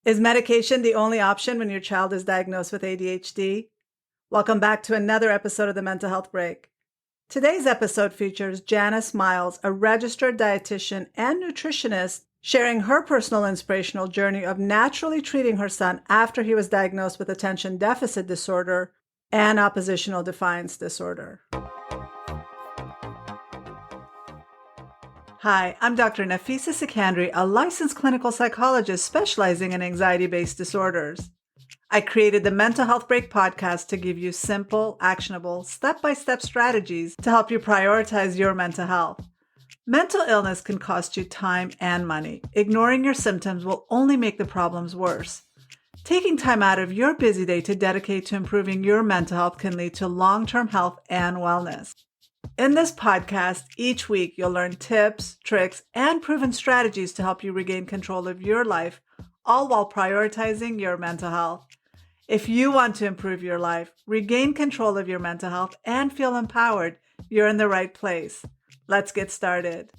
Is medication the only option when your child is diagnosed with ADHD? Welcome back to another episode of the Mental Health Break. Today's episode features Janice Miles, a registered dietitian and nutritionist, sharing her personal inspirational journey of naturally treating her son after he was diagnosed with attention deficit disorder and oppositional defiance disorder. Hi, I'm Dr. Nafisa Sikandri, a licensed clinical psychologist specializing in anxiety-based disorders. I created the Mental Health Break podcast to give you simple, actionable, step-by-step strategies to help you prioritize your mental health. Mental illness can cost you time and money. Ignoring your symptoms will only make the problems worse. Taking time out of your busy day to dedicate to improving your mental health can lead to long-term health and wellness. In this podcast, each week you'll learn tips, tricks, and proven strategies to help you regain control of your life, all while prioritizing your mental health. If you want to improve your life, regain control of your mental health, and feel empowered, you're in the right place. Let's get started.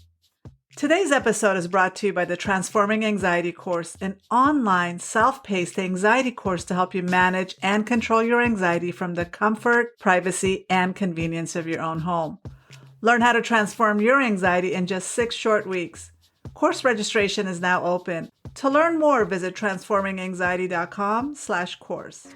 Today's episode is brought to you by the Transforming Anxiety course, an online, self-paced anxiety course to help you manage and control your anxiety from the comfort, privacy, and convenience of your own home. Learn how to transform your anxiety in just 6 short weeks. Course registration is now open. To learn more, visit transforminganxiety.com/course.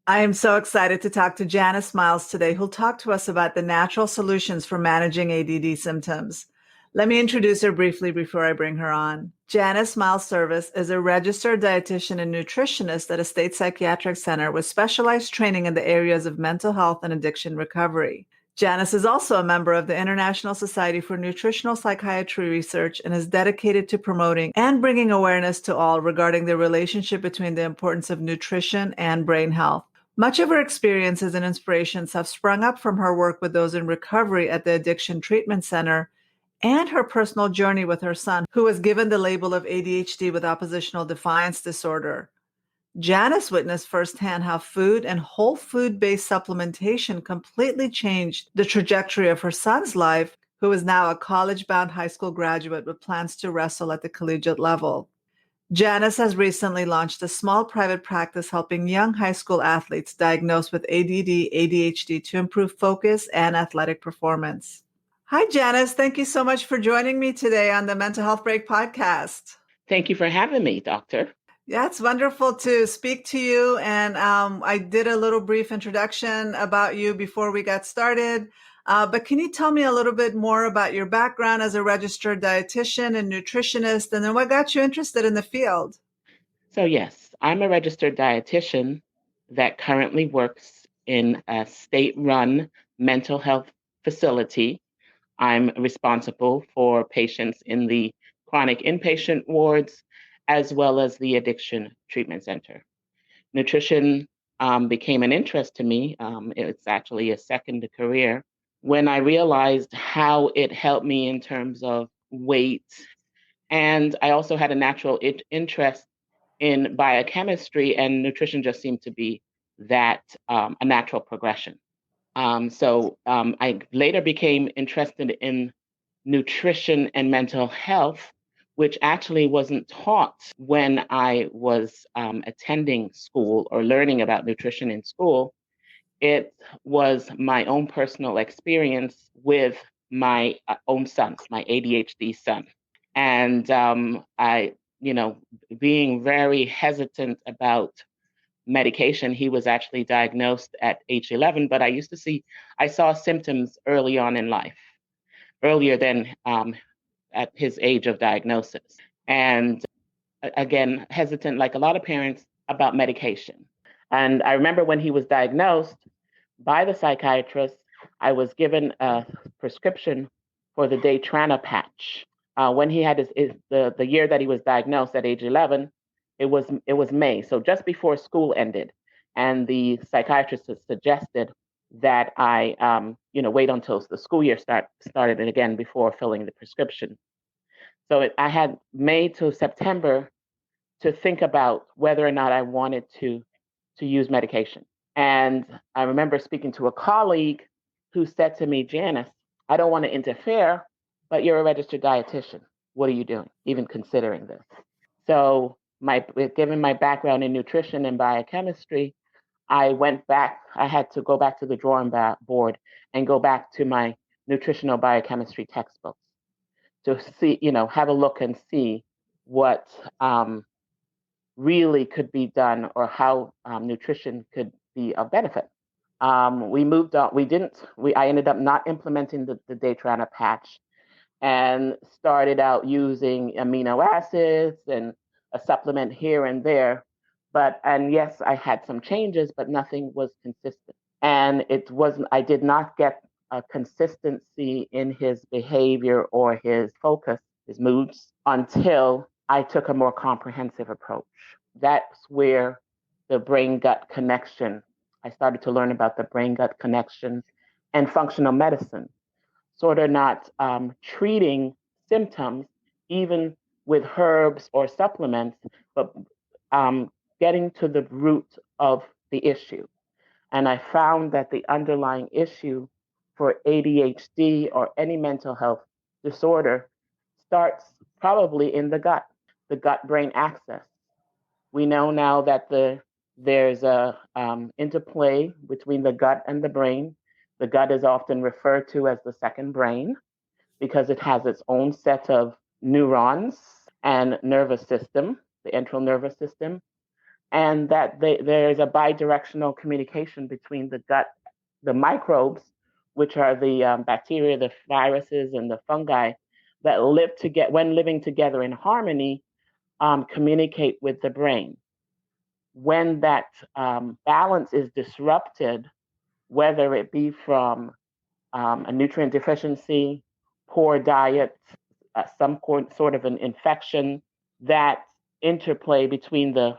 I am so excited to talk to Janice Miles today, who'll talk to us about the natural solutions for managing ADD symptoms. Let me introduce her briefly before I bring her on. Janice Miles Service is a registered dietitian and nutritionist at a state psychiatric center with specialized training in the areas of mental health and addiction recovery. Janice is also a member of the International Society for Nutritional Psychiatry Research and is dedicated to promoting and bringing awareness to all regarding the relationship between the importance of nutrition and brain health. Much of her experiences and inspirations have sprung up from her work with those in recovery at the Addiction Treatment Center and her personal journey with her son, who was given the label of ADHD with oppositional defiance disorder. Janice witnessed firsthand how food and whole food-based supplementation completely changed the trajectory of her son's life, who is now a college-bound high school graduate with plans to wrestle at the collegiate level. Janice has recently launched a small private practice helping young high school athletes diagnosed with ADD, ADHD to improve focus and athletic performance. Hi, Janice. Thank you so much for joining me today on the Mental Health Break podcast. Thank you for having me, Doctor. Yeah, it's wonderful to speak to you. And I did a little brief introduction about you before we got started. But can you tell me a little bit more about your background as a registered dietitian and nutritionist, and then what got you interested in the field? So yes, I'm a registered dietitian that currently works in a state-run mental health facility. I'm responsible for patients in the chronic inpatient wards as well as the addiction treatment center. Nutrition became an interest to me. It's actually a second career when I realized how it helped me in terms of weight. And I also had a natural interest in biochemistry, and nutrition just seemed to be that a natural progression. I later became interested in nutrition and mental health, which actually wasn't taught when I was attending school or learning about nutrition in school. It was my own personal experience with my own son, my ADHD son. And being very hesitant about medication, he was actually diagnosed at age 11, but I saw symptoms early on in life, earlier than at his age of diagnosis. And again, hesitant, like a lot of parents, about medication. And I remember when he was diagnosed by the psychiatrist, I was given a prescription for the Daytrana patch. When he had the year that he was diagnosed at age 11, it was May, so just before school ended, and the psychiatrist suggested that I wait until the school year started again before filling the prescription. So I had May to September to think about whether or not I wanted to use medication. And I remember speaking to a colleague who said to me, Janice, I don't want to interfere, but you're a registered dietitian. What are you doing, even considering this? So given my background in nutrition and biochemistry, I had to go back to the drawing board and go back to my nutritional biochemistry textbooks to see, have a look and see what really could be done, or how nutrition could be of benefit. We moved on. I ended up not implementing the Daytrana patch, and started out using amino acids and a supplement here and there. And yes, I had some changes, but nothing was consistent. And I did not get a consistency in his behavior or his focus, his moods, until I took a more comprehensive approach. That's where the brain gut connection, I started to learn about the brain gut connection and functional medicine, sort of not treating symptoms, even with herbs or supplements, but getting to the root of the issue. And I found that the underlying issue for ADHD or any mental health disorder starts probably in the gut-brain axis. We know now that there's a interplay between the gut and the brain. The gut is often referred to as the second brain because it has its own set of neurons and nervous system, the enteral nervous system, and that there's a bidirectional communication between the gut, the microbes, which are the bacteria, the viruses, and the fungi that when living together in harmony, communicate with the brain. When that balance is disrupted, whether it be from a nutrient deficiency, poor diet, some sort of an infection, that interplay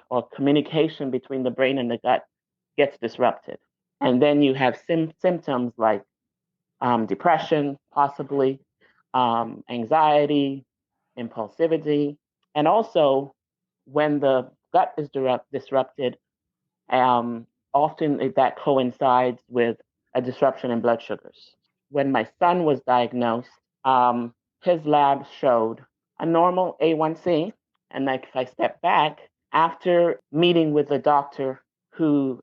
or communication between the brain and the gut gets disrupted. And then you have symptoms like depression, possibly, anxiety, impulsivity, and also when the gut is disrupted, often that coincides with a disruption in blood sugars. When my son was diagnosed, his labs showed a normal A1C. And like, if I step back, after meeting with the doctor who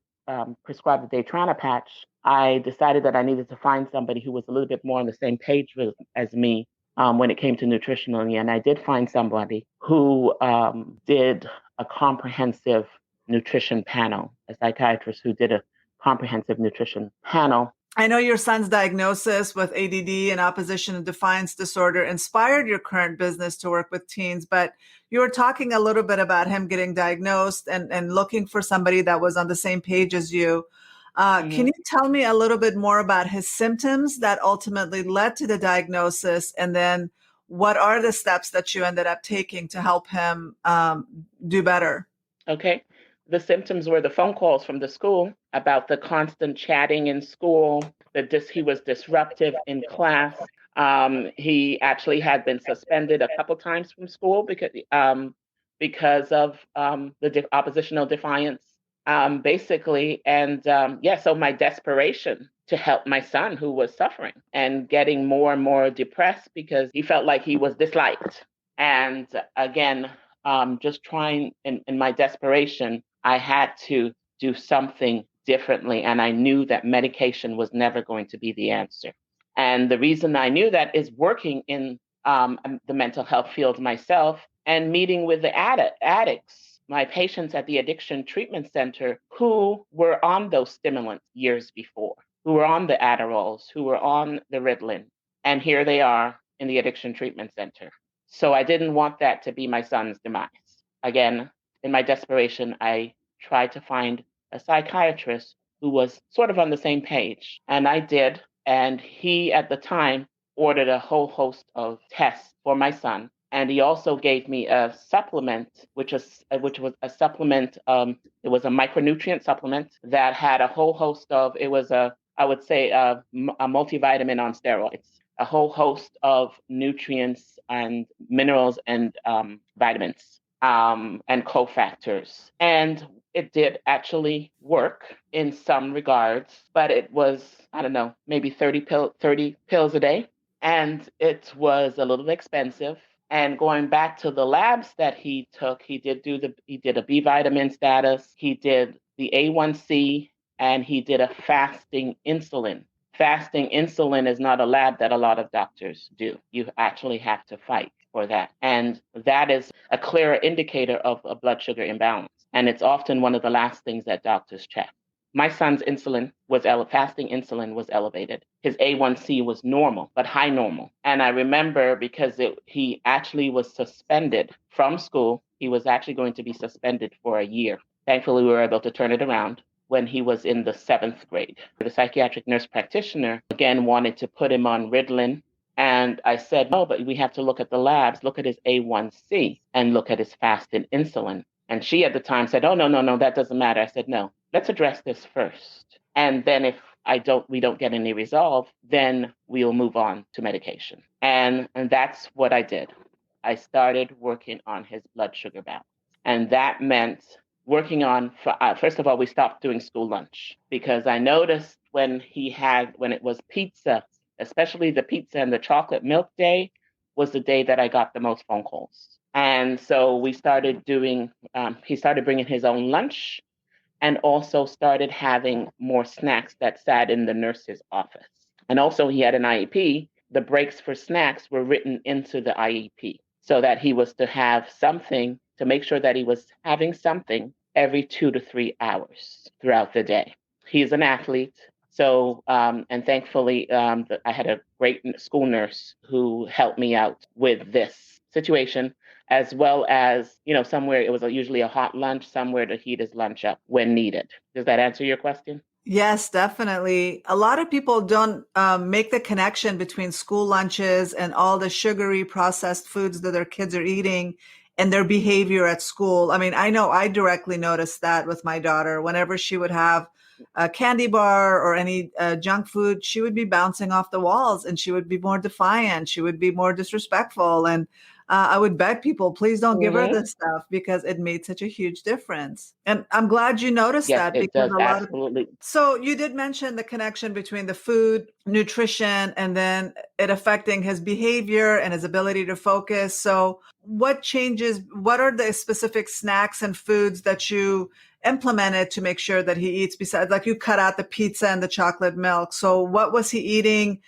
prescribed the Daytrana patch, I decided that I needed to find somebody who was a little bit more on the same page as me when it came to nutritionally. And I did find somebody who did a comprehensive nutrition panel, a psychiatrist who did a comprehensive nutrition panel. I know your son's diagnosis with ADD and oppositional defiance disorder inspired your current business to work with teens, but you were talking a little bit about him getting diagnosed and looking for somebody that was on the same page as you. Can you tell me a little bit more about his symptoms that ultimately led to the diagnosis? And then what are the steps that you ended up taking to help him do better? Okay. The symptoms were the phone calls from the school about the constant chatting in school, that he was disruptive in class. He actually had been suspended a couple times from school because of the oppositional defiance, basically. And so my desperation to help my son, who was suffering and getting more and more depressed because he felt like he was disliked. And again, just trying in my desperation, I had to do something differently. And I knew that medication was never going to be the answer. And the reason I knew that is working in the mental health field myself and meeting with the addicts, my patients at the Addiction Treatment Center who were on those stimulants years before, who were on the Adderalls, who were on the Ritalin. And here they are in the Addiction Treatment Center. So I didn't want that to be my son's demise. Again, in my desperation, I tried to find a psychiatrist who was sort of on the same page. And I did. And he, at the time, ordered a whole host of tests for my son. And he also gave me a supplement, which was a supplement. It was a micronutrient supplement that had a whole host of, a multivitamin on steroids, a whole host of nutrients and minerals and vitamins and cofactors. And it did actually work in some regards, but it was, I don't know, maybe 30 pills a day. And it was a little expensive. And going back to the labs that he took, he did a B vitamin status, he did the A1C, and he did a fasting insulin. Fasting insulin is not a lab that a lot of doctors do. You actually have to fight for that. And that is a clearer indicator of a blood sugar imbalance. And it's often one of the last things that doctors check. My son's fasting insulin was elevated. His A1C was normal, but high normal. And I remember because he actually was suspended from school. He was actually going to be suspended for a year. Thankfully, we were able to turn it around when he was in the 7th grade. The psychiatric nurse practitioner, again, wanted to put him on Ritalin. And I said, no, but we have to look at the labs, look at his A1C, and look at his fasted insulin. And she at the time said, oh, no, that doesn't matter. I said, no, let's address this first. And then if we don't get any resolve, then we'll move on to medication. And that's what I did. I started working on his blood sugar balance. And that meant working on, first of all, we stopped doing school lunch because I noticed when it was pizza, especially the pizza and the chocolate milk day, was the day that I got the most phone calls. And so we started he started bringing his own lunch and also started having more snacks that sat in the nurse's office. And also he had an IEP. The breaks for snacks were written into the IEP so that he was to have something to make sure that he was having something every 2 to 3 hours throughout the day. He's an athlete. So, and thankfully, I had a great school nurse who helped me out with this situation, as well as, somewhere it was usually a hot lunch, somewhere to heat his lunch up when needed. Does that answer your question? Yes, definitely. A lot of people don't make the connection between school lunches and all the sugary processed foods that their kids are eating and their behavior at school. I mean, I know I directly noticed that with my daughter. Whenever she would have a candy bar or any junk food, she would be bouncing off the walls and she would be more defiant. She would be more disrespectful. And I would beg people, please don't give her this stuff because it made such a huge difference. And I'm glad you noticed Yes, that it because does. a lot of Absolutely. so you did mention the connection between the food, nutrition, and then it affecting his behavior and his ability to focus. So what are the specific snacks and foods that you implemented to make sure that he eats besides, like you cut out the pizza and the chocolate milk? So what was he eating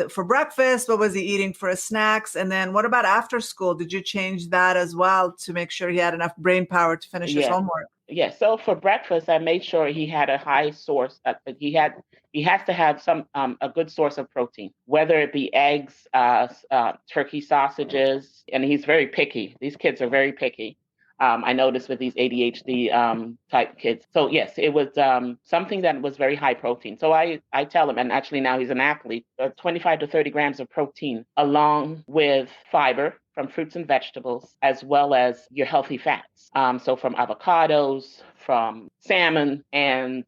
for breakfast? What was he eating for his snacks? And then what about after school? Did you change that as well to make sure he had enough brain power to finish his homework? Yeah. So for breakfast, I made sure he had a high source. He has to have a good source of protein, whether it be eggs, turkey sausages, and he's very picky. These kids are very picky. I noticed with these ADHD type kids. So yes, it was something that was very high protein. So I tell him, and actually now he's an athlete, 25 to 30 grams of protein along with fiber from fruits and vegetables, as well as your healthy fats. So from avocados, from salmon and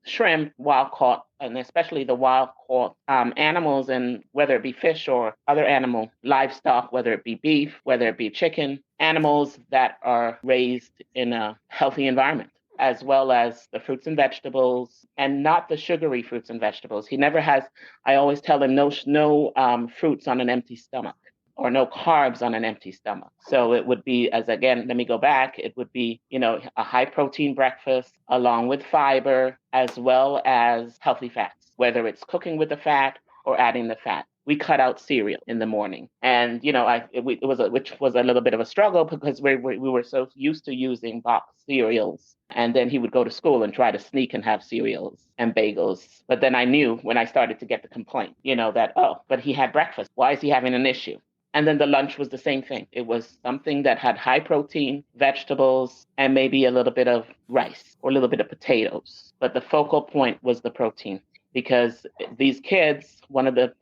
shrimp, wild caught, and especially the wild caught animals, and whether it be fish or other animal, livestock, whether it be beef, whether it be chicken, animals that are raised in a healthy environment, as well as the fruits and vegetables, and not the sugary fruits and vegetables. I always tell him no fruits on an empty stomach, or no carbs on an empty stomach. So it would be, let me go back, it would be, a high protein breakfast along with fiber, as well as healthy fats, whether it's cooking with the fat or adding the fat. We cut out cereal in the morning. And, which was a little bit of a struggle because we were so used to using boxed cereals. And then he would go to school and try to sneak and have cereals and bagels. But then I knew when I started to get the complaint, that, but he had breakfast. Why is he having an issue? And then the lunch was the same thing. It was something that had high protein, vegetables, and maybe a little bit of rice or a little bit of potatoes. But the focal point was the protein, because these kids, one of the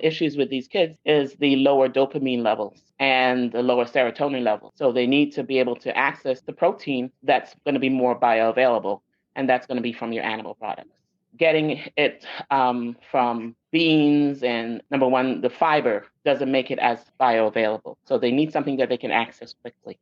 issues with these kids is the lower dopamine levels and the lower serotonin levels. So they need to be able to access the protein that's going to be more bioavailable, and that's going to be from your animal products. Getting it from beans and, number one, the fiber doesn't make it as bioavailable. So they need something that they can access quickly.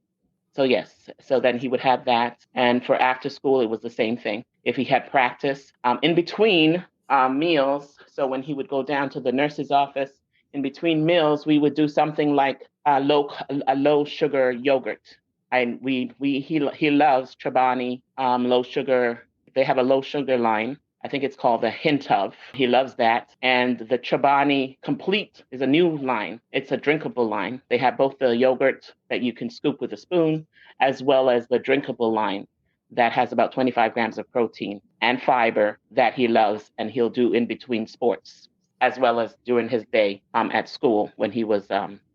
So yes, so then he would have that. And for after school, it was the same thing. If he had practice in between meals, so when he would go down to the nurse's office in between meals, we would do something like a low sugar yogurt. And he loves Chobani low sugar. They have a low sugar line. I think it's called the Hint of. He loves that. And the Chobani Complete is a new line. It's a drinkable line. They have both the yogurt that you can scoop with a spoon, as well as the drinkable line that has about 25 grams of protein and fiber that he loves, and he'll do in between sports as well as during his day at school when he was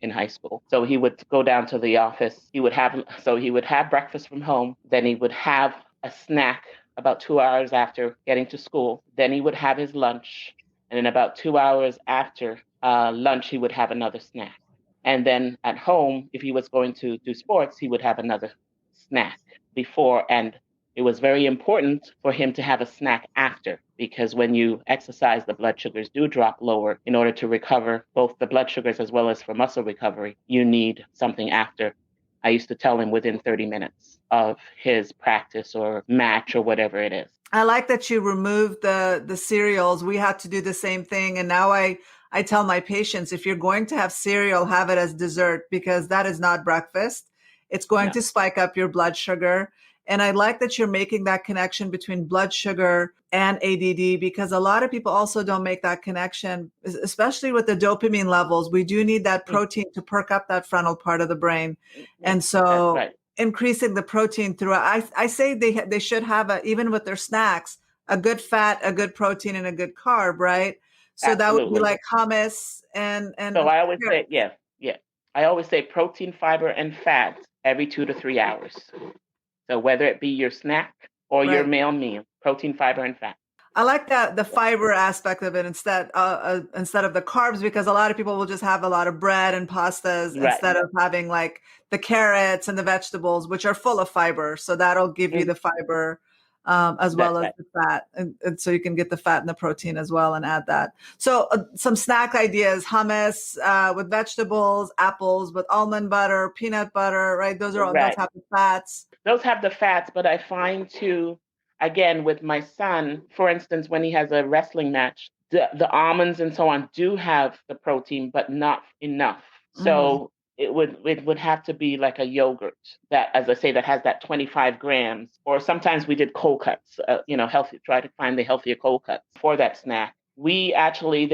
in high school. So he would go down to the office. He would have breakfast from home. Then he would have a snack about 2 hours after getting to school. Then he would have his lunch. And then about 2 hours after lunch, he would have another snack. And then at home, if he was going to do sports, he would have another snack before. And it was very important for him to have a snack after, because when you exercise, the blood sugars do drop lower. In order to recover both the blood sugars as well as for muscle recovery, you need something after. I used to tell him within 30 minutes of his practice or match or whatever it is. I like that you removed the cereals. We had to do the same thing. And now I tell my patients, if you're going to have cereal, have it as dessert, because that is not breakfast. It's going to spike up your blood sugar. And I like that you're making that connection between blood sugar and ADD, because a lot of people also don't make that connection, especially with the dopamine levels. We do need that protein to perk up that frontal part of the brain. And so increasing the protein throughout, I say they should have even with their snacks, a good fat, a good protein, and a good carb, right? So that would be like hummus and so I always say, yeah. I always say protein, fiber, and fat every 2 to 3 hours. So whether it be your snack or your meal, protein, fiber, and fat. I like that, the fiber aspect of it instead of the carbs, because a lot of people will just have a lot of bread and pastas instead of having like the carrots and the vegetables, which are full of fiber. So that'll give you the fiber as well as the fat. And so you can get the fat and the protein as well and add that. So some snack ideas: hummus with vegetables, apples with almond butter, peanut butter, right? Those are all, those have the fats. Those have the fats, but I find too, again, with my son, for instance, when he has a wrestling match, the almonds and so on do have the protein, but not enough. So it would have to be like a yogurt that, as I say, that has that 25 grams. Or sometimes we did cold cuts, healthy, try to find the healthier cold cuts for that snack. We actually,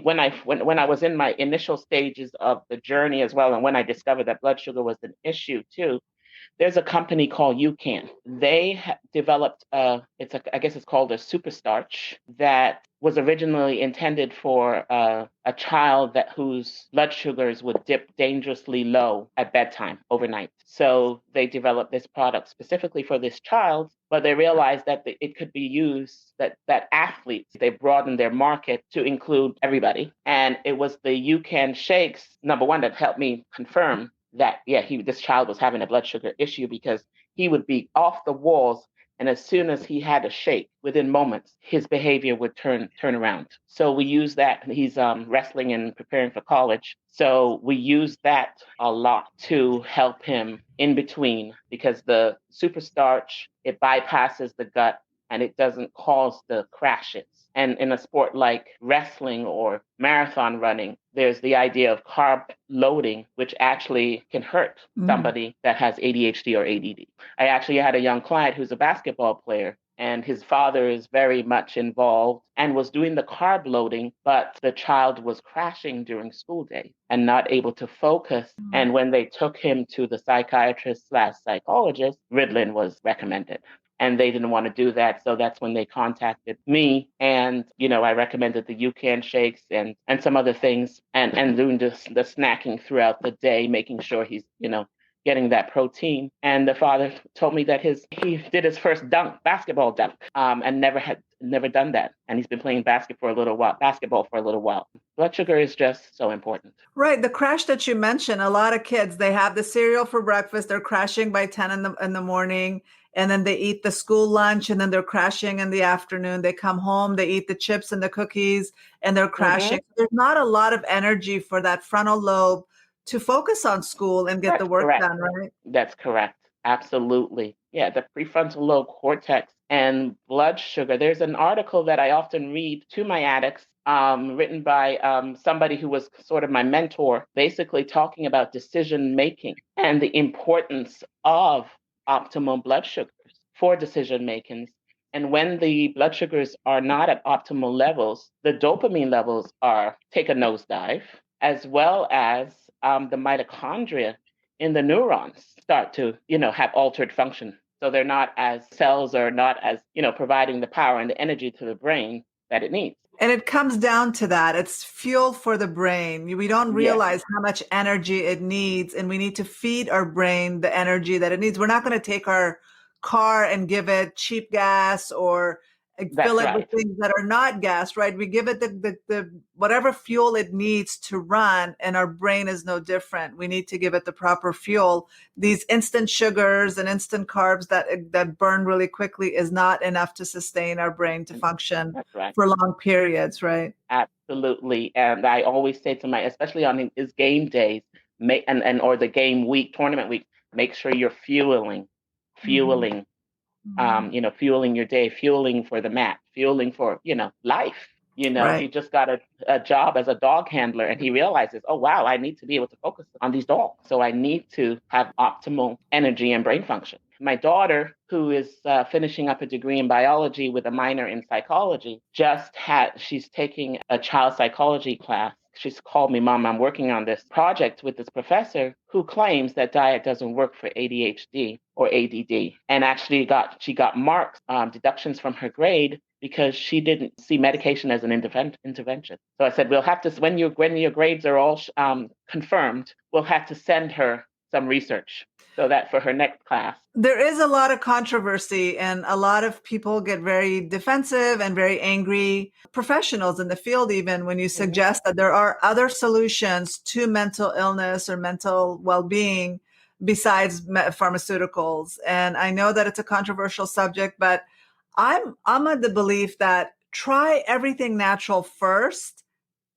when I was in my initial stages of the journey as well, and when I discovered that blood sugar was an issue too, there's a company called UCAN. They developed I guess it's called a super starch that was originally intended for a child whose blood sugars would dip dangerously low at bedtime overnight. So they developed this product specifically for this child, but they realized that it could be used, that athletes, they broadened their market to include everybody. And it was the UCAN shakes, number one, that helped me confirm that, this child was having a blood sugar issue, because he would be off the walls, and as soon as he had a shake, within moments, his behavior would turn around. So we use that. He's wrestling and preparing for college. So we use that a lot to help him in between, because the super starch, it bypasses the gut and it doesn't cause the crashes. And in a sport like wrestling or marathon running, there's the idea of carb loading, which actually can hurt somebody that has ADHD or ADD. I actually had a young client who's a basketball player, and his father is very much involved and was doing the carb loading, but the child was crashing during school day and not able to focus. And when they took him to the psychiatrist/psychologist, Ritalin was recommended. And they didn't want to do that. So that's when they contacted me. And, I recommended the UCAN shakes and some other things, and doing the snacking throughout the day, making sure he's, getting that protein. And the father told me that he did his first basketball dunk, and never done that. And he's been playing basketball for a little while. Blood sugar is just so important. Right. The crash that you mentioned, a lot of kids, they have the cereal for breakfast. They're crashing by 10 in the morning. And then they eat the school lunch, and then they're crashing in the afternoon. They come home, they eat the chips and the cookies, and they're crashing. There's not a lot of energy for that frontal lobe to focus on school and get the work done, right? That's correct. Absolutely. Yeah, the prefrontal lobe cortex and blood sugar. There's an article that I often read to my addicts written by somebody who was sort of my mentor, basically talking about decision making and the importance of optimal blood sugars for decision making. And when the blood sugars are not at optimal levels, the dopamine levels take a nosedive, as well as the mitochondria in the neurons start to, have altered function. So they're not as cells are not as, providing the power and the energy to the brain that it needs. And it comes down to that. It's fuel for the brain. We don't Yes, realize how much energy it needs, and we need to feed our brain the energy that it needs. We're not going to take our car and give it cheap gas or fill that's it with right. things that are not gas, right? We give it the whatever fuel it needs to run, and our brain is no different. We need to give it the proper fuel. These instant sugars and instant carbs that burn really quickly is not enough to sustain our brain to function That's right. for long periods, right? Absolutely. And I always say to especially on his game days, or the game week, tournament week, make sure you're fueling, Mm-hmm. fueling your day, fueling for the match, fueling for, life. Right. He just got a job as a dog handler, and he realizes, oh, wow, I need to be able to focus on these dogs. So I need to have optimal energy and brain function. My daughter, who is finishing up a degree in biology with a minor in psychology, she's taking a child psychology class. She's called me, Mom, I'm working on this project with this professor who claims that diet doesn't work for ADHD or ADD. And actually she got marks, deductions from her grade because she didn't see medication as an intervention. So I said, we'll have to, when your grades are all confirmed, we'll have to send her some research so that for her next class. There is a lot of controversy, and a lot of people get very defensive and very angry, professionals in the field, even when you Mm-hmm. suggest that there are other solutions to mental illness or mental well-being besides pharmaceuticals. And I know that it's a controversial subject, but I'm of the belief that try everything natural first.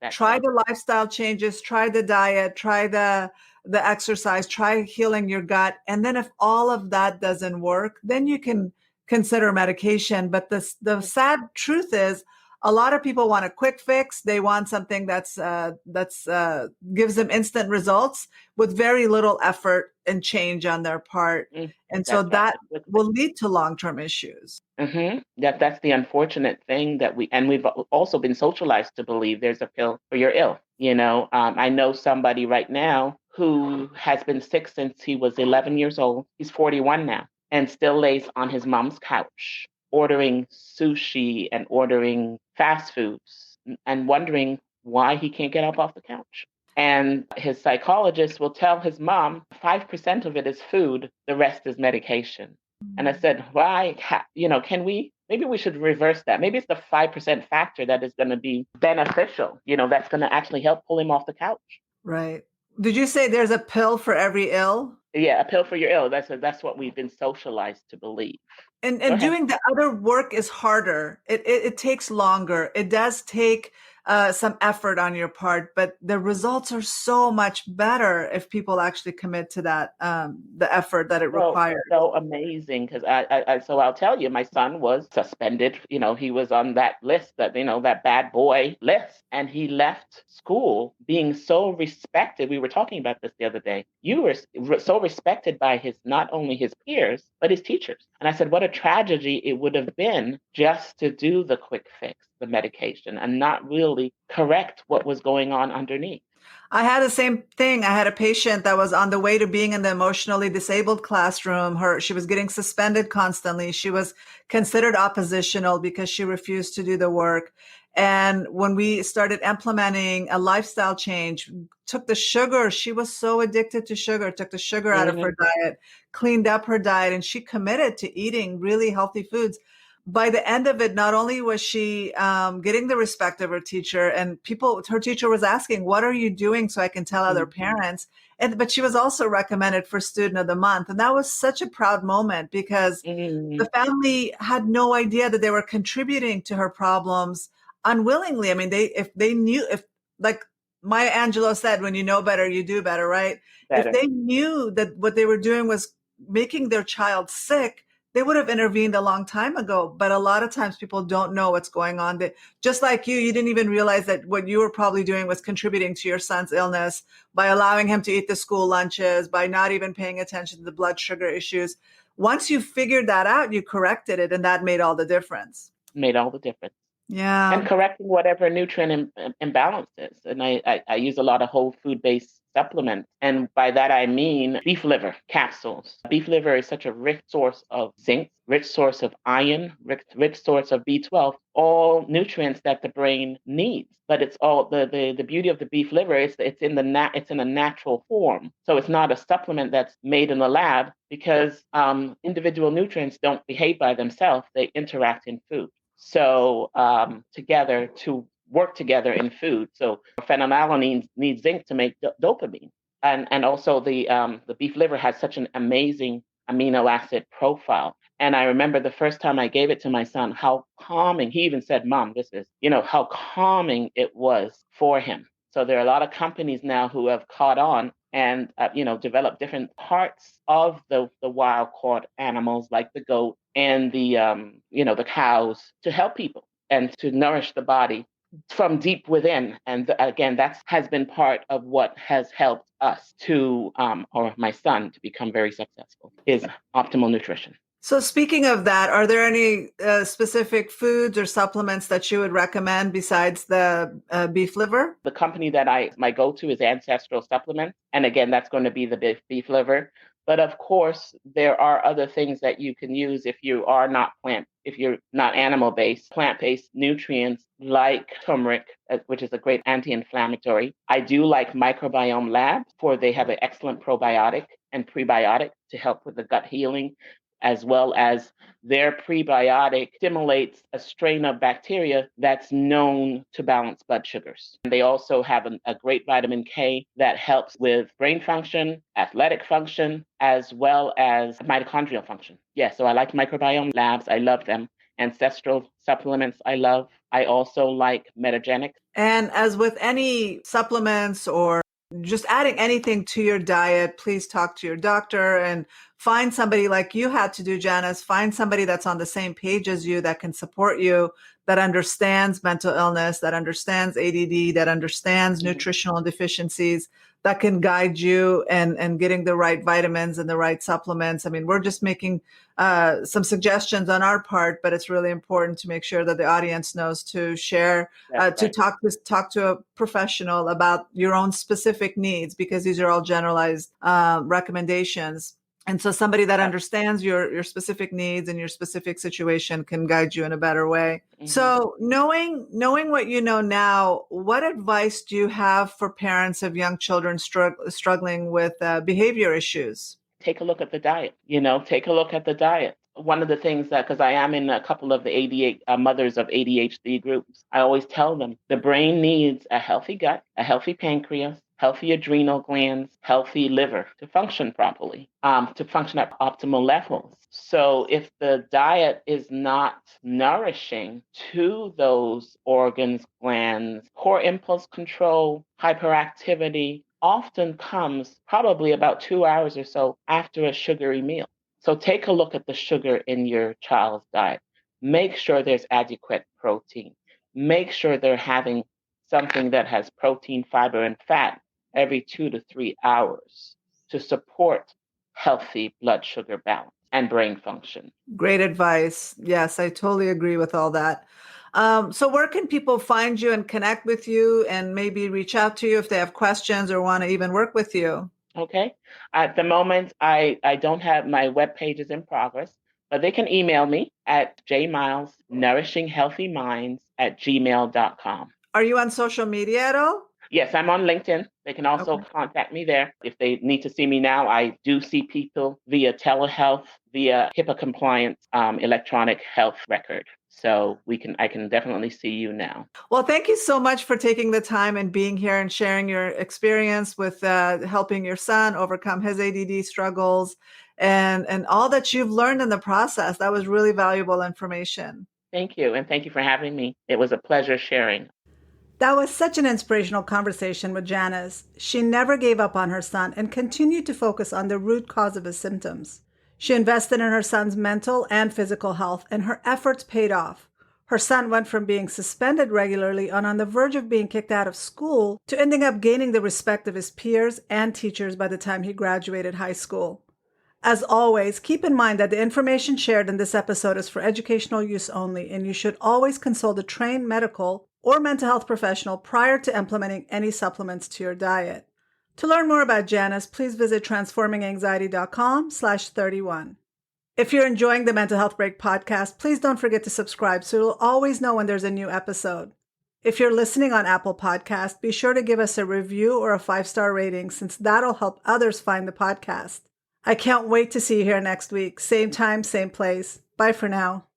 That's Try right. the lifestyle changes, try the diet, try the exercise, try healing your gut. And then if all of that doesn't work, then you can consider medication. But the sad truth is a lot of people want a quick fix. They want something that's gives them instant results with very little effort and change on their part. And so That's right. that will lead to long-term issues. That's the unfortunate thing we've also been socialized to believe there's a pill for your ill. I know somebody right now who has been sick since he was 11 years old. He's 41 now and still lays on his mom's couch, ordering sushi and ordering fast foods and wondering why he can't get up off the couch. And his psychologist will tell his mom 5% of it is food, the rest is medication. And I said, why, maybe we should reverse that. Maybe it's the 5% factor that is going to be beneficial, that's going to actually help pull him off the couch. Right. Did you say there's a pill for every ill? Yeah, a pill for your ill. That's what we've been socialized to believe. And doing the other work is harder. It takes longer. It does take some effort on your part, but the results are so much better if people actually commit to that, the effort that it requires. So amazing, because so I'll tell you, my son was suspended. He was on that list, that bad boy list, and he left school being so respected. We were talking about this the other day. You were so respected by not only his peers, but his teachers. And I said, what a tragedy it would have been just to do the quick fix, the medication, and not really correct what was going on underneath. I had the same thing. I had a patient that was on the way to being in the emotionally disabled classroom. She was getting suspended constantly. She was considered oppositional because she refused to do the work. And when we started implementing a lifestyle change, took the sugar, she was so addicted to sugar, took the sugar out of her diet, cleaned up her diet, and she committed to eating really healthy foods. By the end of it, not only was she getting the respect of her teacher, and her teacher was asking, what are you doing so I can tell other parents? But she was also recommended for Student of the Month. And that was such a proud moment because the family had no idea that they were contributing to her problems unwillingly. I mean, if they knew, like Maya Angelou said, when you know better, you do better, right? Better. If they knew that what they were doing was making their child sick, they would have intervened a long time ago. But a lot of times people don't know what's going on. Just like you didn't even realize that what you were probably doing was contributing to your son's illness by allowing him to eat the school lunches, by not even paying attention to the blood sugar issues. Once you figured that out, you corrected it, and that made all the difference. Made all the difference. Yeah. And correcting whatever nutrient imbalances. And I use a lot of whole food based supplements. And by that, I mean beef liver capsules. Beef liver is such a rich source of zinc, rich source of iron, rich source of B12, all nutrients that the brain needs. But it's all the beauty of the beef liver is it's in a natural form. So it's not a supplement that's made in the lab because individual nutrients don't behave by themselves. They interact in food. So together to work together in food. So phenylalanine needs zinc to make dopamine, and also the beef liver has such an amazing amino acid profile. And I remember the first time I gave it to my son, how calming. He even said, "Mom, this is how calming it was for him." So there are a lot of companies now who have caught on and developed different parts of the wild caught animals like the goat and the cows to help people and to nourish the body from deep within. And again, that has been part of what has helped us or my son to become very successful, is optimal nutrition. So speaking of that, are there any specific foods or supplements that you would recommend besides the beef liver? The company that my go-to is Ancestral Supplements. And again, that's going to be the beef liver. But of course, there are other things that you can use if you're not animal-based, plant-based nutrients like turmeric, which is a great anti-inflammatory. I do like Microbiome Labs, for they have an excellent probiotic and prebiotic to help with the gut healing, as well as their prebiotic stimulates a strain of bacteria that's known to balance blood sugars. And they also have a great vitamin K that helps with brain function, athletic function, as well as mitochondrial function. Yeah, so I like Microbiome Labs. I love them. Ancestral Supplements, I love. I also like Metagenic. And as with any supplements or just adding anything to your diet, please talk to your doctor and find somebody like you had to do, Janice. Find somebody that's on the same page as you, that can support you, that understands mental illness, that understands ADD, that understands nutritional deficiencies, that can guide you and getting the right vitamins and the right supplements. I mean, we're just making some suggestions on our part, but it's really important to make sure that the audience knows to share, to talk to a professional about your own specific needs, because these are all generalized recommendations. And so somebody that understands your specific needs and your specific situation can guide you in a better way. Mm-hmm. So knowing what you know now, what advice do you have for parents of young children struggling with behavior issues? Take a look at the diet. Take a look at the diet. One of the things that, because I am in a couple of the mothers of ADHD groups, I always tell them the brain needs a healthy gut, a healthy pancreas, healthy adrenal glands, healthy liver to function properly, to function at optimal levels. So if the diet is not nourishing to those organs, glands, poor impulse control, hyperactivity often comes probably about 2 hours or so after a sugary meal. So take a look at the sugar in your child's diet. Make sure there's adequate protein. Make sure they're having something that has protein, fiber, and fat every 2 to 3 hours to support healthy blood sugar balance and brain function. Great advice. Yes, I totally agree with all that. So where can people find you and connect with you and maybe reach out to you if they have questions or want to even work with you? Okay. At the moment, I don't have my web pages in progress, but they can email me at jmilesnourishinghealthyminds@gmail.com. Are you on social media at all? Yes, I'm on LinkedIn. They can also contact me there. If they need to see me now, I do see people via telehealth, via HIPAA compliance, electronic health record. So I can definitely see you now. Well, thank you so much for taking the time and being here and sharing your experience with helping your son overcome his ADD struggles and all that you've learned in the process. That was really valuable information. Thank you. And thank you for having me. It was a pleasure sharing. That was such an inspirational conversation with Janice. She never gave up on her son and continued to focus on the root cause of his symptoms. She invested in her son's mental and physical health, and her efforts paid off. Her son went from being suspended regularly and on the verge of being kicked out of school to ending up gaining the respect of his peers and teachers by the time he graduated high school. As always, keep in mind that the information shared in this episode is for educational use only, and you should always consult a trained medical or mental health professional prior to implementing any supplements to your diet. To learn more about Janice, please visit transforminganxiety.com/31. If you're enjoying the Mental Health Break podcast, please don't forget to subscribe so you'll always know when there's a new episode. If you're listening on Apple Podcast, be sure to give us a review or a 5-star rating, since that'll help others find the podcast. I can't wait to see you here next week. Same time, same place. Bye for now.